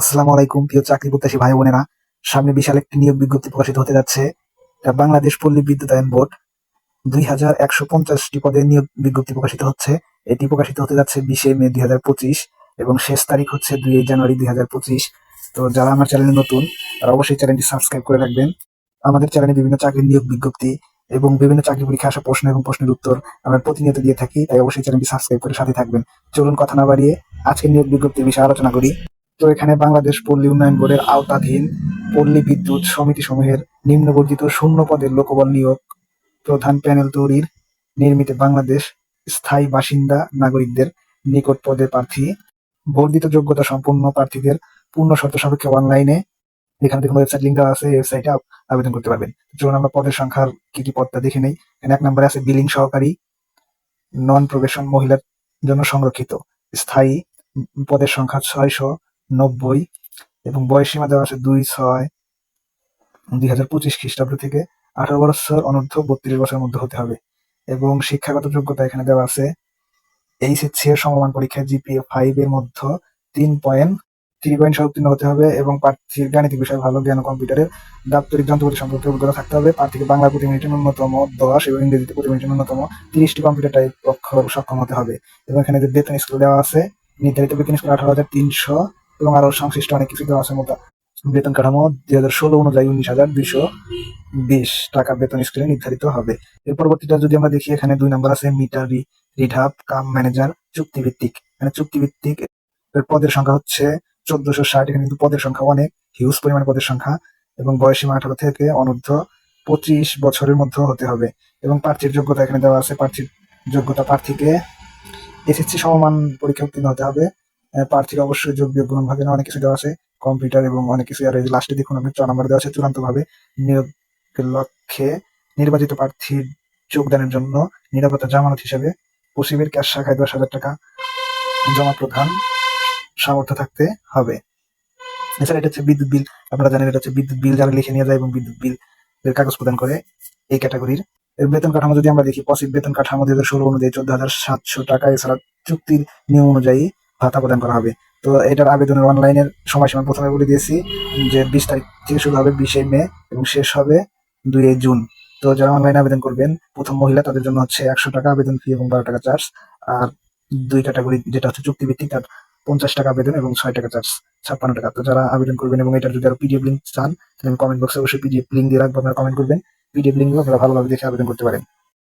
আসসালামু আলাইকুম প্রিয় চাকরি প্রত্যাশী ভাই বোনেরা। সামনে বিশাল একটি নিয়োগ বিজ্ঞপ্তি প্রকাশিত হতে যাচ্ছে। বাংলাদেশ পল্লী বিদ্যুতায়ন বোর্ড 2150টি পদে নিয়োগ বিজ্ঞপ্তি প্রকাশিত হচ্ছে। এটি প্রকাশিত হতে যাচ্ছে 20 মে 2025 এবং শেষ তারিখ হচ্ছে 2 জানুয়ারি 2025। তো যারা আমার চ্যানেলে নতুন তারা অবশ্যই চ্যানেলটি সাবস্ক্রাইব করে রাখবেন। আমাদের চ্যানেলে বিভিন্ন চাকরির নিয়োগ বিজ্ঞপ্তি এবং বিভিন্ন চাকরি পরীক্ষা আসা প্রশ্ন এবং প্রশ্নের উত্তর আমরা প্রতিনিয়ত দিয়ে থাকি, তাই অবশ্যই চ্যানেলটি সাবস্ক্রাইব করে সাথে থাকবেন। চলুন কথা না বাড়িয়ে আজকের নিয়োগ বিজ্ঞপ্তির বিষয়ে আলোচনা করি। তো এখানে বাংলাদেশ পল্লী উন্নয়ন বোর্ডের আওতাধীন পল্লী বিদ্যুৎ সমিতিসমূহের নিম্নবর্ণিত শূন্য পদের লোকবল নিয়োগ। প্রধান প্যানেল তৈরির নির্মিত বাংলাদেশ স্থায়ী বাসিন্দা নাগরিকদের নিকট পদে প্রার্থী। বর্ধিত যোগ্যতা সম্পন্ন প্রার্থীদের পূর্ণ শর্ত সাপেক্ষে অনলাইনে, এখানে দেখুন ওয়েবসাইট লিঙ্ক দেওয়া আছে, এই ওয়েবসাইটে আবেদন করতে পারবেন। চলুন আমরা পদের সংখ্যার কি কি পদটা দেখে নেই। এখানে 1 নম্বরে আছে বিলিং সহকারী, নন প্রবেশন মহিলার জন্য সংরক্ষিত স্থায়ী, পদের সংখ্যা 690 এবং বয়স সীমা দেওয়া আছে 2/6/2025 খ্রিস্টাব্দ থেকে 18 বছর অনূর্ধ্ব 32 বছরের মধ্যে হতে হবে। এবং শিক্ষাগত যোগ্যতা এখানে দেওয়া আছে এইচএসসি এর সমমান পরীক্ষায় জিপিএ 5 এর মধ্যে 3 পয়েন্ট সহ উত্তীর্ণ হতে হবে এবং প্রার্থীর গাণিতিক বিষয়ে ভালো জ্ঞান ও কম্পিউটারের দাপ্তরিক যন্ত্রপাতি সম্পর্কে অভিজ্ঞতা থাকতে হবে। প্রার্থীকে বাংলা প্রতি মিনিটে ন্যূনতম 10 এবং ইংরেজিতে প্রতি মিনিটে ন্যূনতম 30টি কম্পিউটার টাইপ অক্ষর সক্ষম হতে হবে। এবং এখানে যে বেতন স্কেল দেওয়া আছে, নির্ধারিত বেতন স্কেল 18,300 এবং আরো সংশ্লিষ্ট অনেক কিছু দেওয়া আছে। মতো বেতন কাঠামো 2016 অনুযায়ী 19,220 টাকা বেতন স্কেলে নির্ধারিত হবে। এর পরবর্তীটা যদি আমরা দেখি, এখানে 2 নম্বর আছে মিটার রিডাপ কাম ম্যানেজার চুক্তিভিত্তিক। এখানে চুক্তিভিত্তিক এর পদের সংখ্যা হচ্ছে 1460। এখানে কিন্তু পদের সংখ্যা অনেক হিউজ পরিমাণে পদের সংখ্যা এবং বয়স সীমা 18 থেকে অনূর্ধ্ব 25 বছরের মধ্যে হতে হবে। এবং প্রার্থীর যোগ্যতা এখানে দেওয়া আছে, প্রার্থীর যোগ্যতা প্রার্থীকে এসএসসি সমমান পরীক্ষা উত্তীর্ণ হতে হবে। প্রার্থীর অবশ্যই যোগ্য গুণ ভাগে অনেক কিছু দেওয়া আছে, কম্পিউটার এবং অনেক কিছু। আর এই লাস্টে দেখুন আপনি 4 নম্বর দেওয়া আছে চূড়ান্ত ভাবে নিয়োগের লক্ষ্যে নির্বাচিত প্রার্থীর যোগদানের জন্য নিরাপত্তা জামানত হিসেবে পশ্চিমের ক্যাশ শাখায় 10,000 টাকা জমা প্রদান সামর্থ্য থাকতে হবে। এছাড়া এটা হচ্ছে বিদ্যুৎ বিল। আপনারা জানেন এটা হচ্ছে বিদ্যুৎ বিল যারা লিখে নিয়ে যায় এবং বিদ্যুৎ বিল এর কাগজ প্রদান করে এই ক্যাটাগরির। এর বেতন কাঠামো যদি আমরা দেখি, পসিভ বেতন কাঠামো 2016 অনুযায়ী 14,700 টাকা। এছাড়া চুক্তির নিয়ম অনুযায়ী ভাতা প্রদান করা হবে। তো এটার আবেদনের অনলাইনের সময়সীমা প্রথমে বলে দিয়েছি যে 20 তারিখ থেকে শুরু হবে 20 মে এবং শেষ হবে 2 জুন। তো যারা অনলাইনে আবেদন করবেন, প্রথম মহিলা তাদের জন্য হচ্ছে 100 টাকা আবেদন ফি এবং 12 টাকা চার্জ। আর 2 ক্যাটাগরি যেটা হচ্ছে চুক্তিভিত্তিক, তার 50 টাকা আবেদন এবং 6 টাকা চার্জ, 56 টাকা। তো যারা আবেদন করবেন এবং এটার যদি আরো পিডিএফ লিঙ্ক চান তাহলে কমেন্ট বক্সে অবশ্যই পিডিএফ লিঙ্ক দিয়ে রাখবো, আপনারা কমেন্ট করবেন। পিডিএফ লিঙ্ক আপনারা ভালোভাবে দেখে আবেদন করতে পারেন।